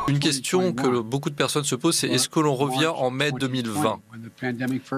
Une question que beaucoup de personnes se posent, c'est est-ce que l'on revient en mai 2020,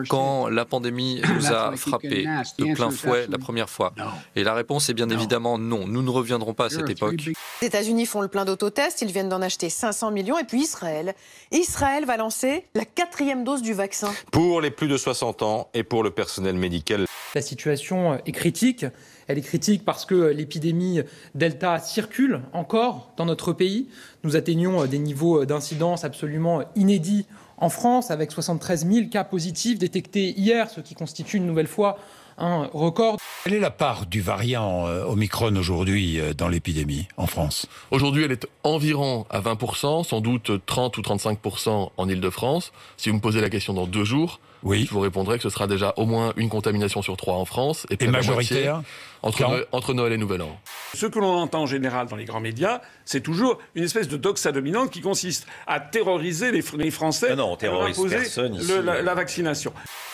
quand la pandémie nous a frappés de plein fouet la première fois? Et la réponse est bien évidemment non. Nous ne reviendrons pas à cette époque. Les États-Unis font le plein d'autotests, ils viennent d'en acheter 500 millions. Et puis Israël va lancer la 4e dose du vaccin. Pour les plus de 60 ans et pour le personnel médical. La situation est critique. Elle est critique parce que l'épidémie Delta circule encore dans notre pays. Nous atteignons des niveaux d'incidence absolument inédits en France, avec 73 000 cas positifs détectés hier, ce qui constitue une nouvelle fois un record. Quelle est la part du variant Omicron aujourd'hui dans l'épidémie en France? Aujourd'hui, elle est environ à 20%, sans doute 30 ou 35% en Île-de-France. Si vous me posez la question dans 2 jours, oui, je vous répondrai que ce sera déjà au moins une contamination sur 3 en France. Et majoritaire entre Noël et Nouvel An. Ce que l'on entend en général dans les grands médias, c'est toujours une espèce de doxa dominante qui consiste à terroriser les Français, non, on terrorise personne ici. La vaccination.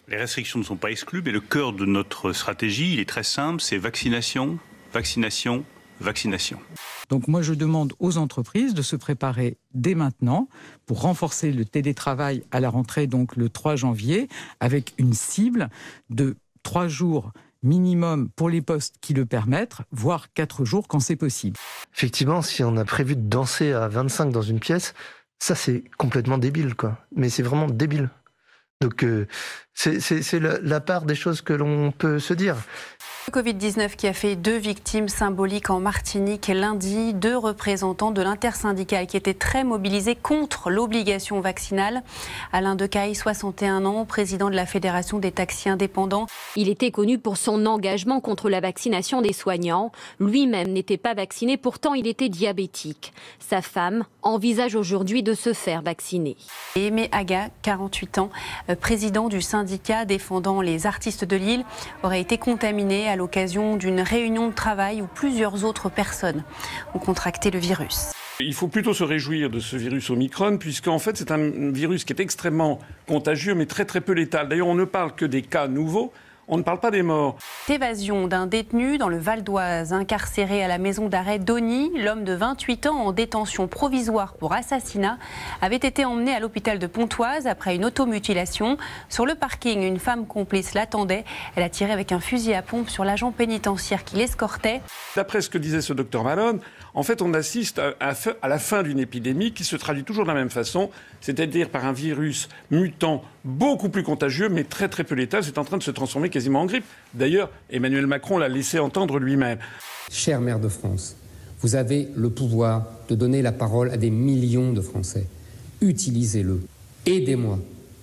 Les restrictions ne sont pas exclues, mais le cœur de notre stratégie, il est très simple, c'est vaccination, vaccination, vaccination. Donc moi, je demande aux entreprises de se préparer dès maintenant pour renforcer le télétravail à la rentrée, donc le 3 janvier, avec une cible de 3 jours minimum pour les postes qui le permettent, voire 4 jours quand c'est possible. Effectivement, si on a prévu de danser à 25 dans une pièce, ça c'est complètement débile, quoi. Mais c'est vraiment débile. Donc c'est la part des choses que l'on peut se dire. Le Covid-19 qui a fait 2 victimes symboliques en Martinique lundi, 2 représentants de l'intersyndicale qui étaient très mobilisés contre l'obligation vaccinale. Alain Decaille, 61 ans, président de la Fédération des taxis indépendants. Il était connu pour son engagement contre la vaccination des soignants. Lui-même n'était pas vacciné, pourtant il était diabétique. Sa femme envisage aujourd'hui de se faire vacciner. Aimé Aga, 48 ans, président du syndicat défendant les artistes de Lille, aurait été contaminé à l'occasion d'une réunion de travail où plusieurs autres personnes ont contracté le virus. Il faut plutôt se réjouir de ce virus Omicron, puisqu'en fait c'est un virus qui est extrêmement contagieux, mais très très peu létal. D'ailleurs, on ne parle que des cas nouveaux. On ne parle pas des morts. Évasion d'un détenu dans le Val d'Oise, incarcéré à la maison d'arrêt d'Ony. L'homme de 28 ans en détention provisoire pour assassinat avait été emmené à l'hôpital de Pontoise après une automutilation. Sur le parking, une femme complice l'attendait. Elle a tiré avec un fusil à pompe sur l'agent pénitentiaire qui l'escortait. D'après ce que disait ce docteur Malone, en fait on assiste à la fin d'une épidémie qui se traduit toujours de la même façon, c'est-à-dire par un virus mutant beaucoup plus contagieux mais très très peu létal. C'est en train de se transformer quasiment en grippe. D'ailleurs, Emmanuel Macron l'a laissé entendre lui-même. Chère maire de France, vous avez le pouvoir de donner la parole à des millions de Français. Utilisez-le. Aidez-moi.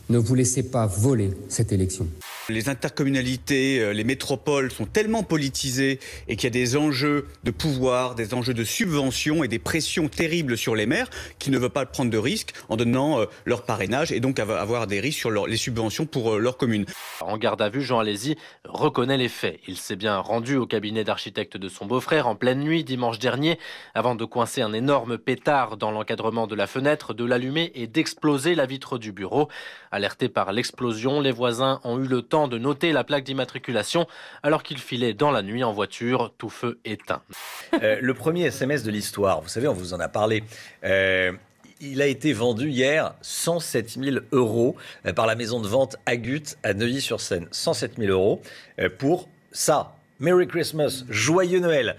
Ne vous laissez pas voler cette élection. Les intercommunalités, les métropoles sont tellement politisées et qu'il y a des enjeux de pouvoir, des enjeux de subvention et des pressions terribles sur les maires qui ne veulent pas prendre de risques en donnant leur parrainage et donc avoir des risques sur les subventions pour leur commune. En garde à vue, Jean Alési reconnaît les faits. Il s'est bien rendu au cabinet d'architecte de son beau-frère en pleine nuit dimanche dernier avant de coincer un énorme pétard dans l'encadrement de la fenêtre, de l'allumer et d'exploser la vitre du bureau. Alertés par l'explosion, les voisins ont eu le temps de noter la plaque d'immatriculation alors qu'il filait dans la nuit en voiture, tout feu éteint. Le premier SMS de l'histoire, vous savez, on vous en a parlé. Il a été vendu hier 107 000 € par la maison de vente Agut à Neuilly-sur-Seine. 107 000 € pour ça. Merry Christmas, joyeux Noël.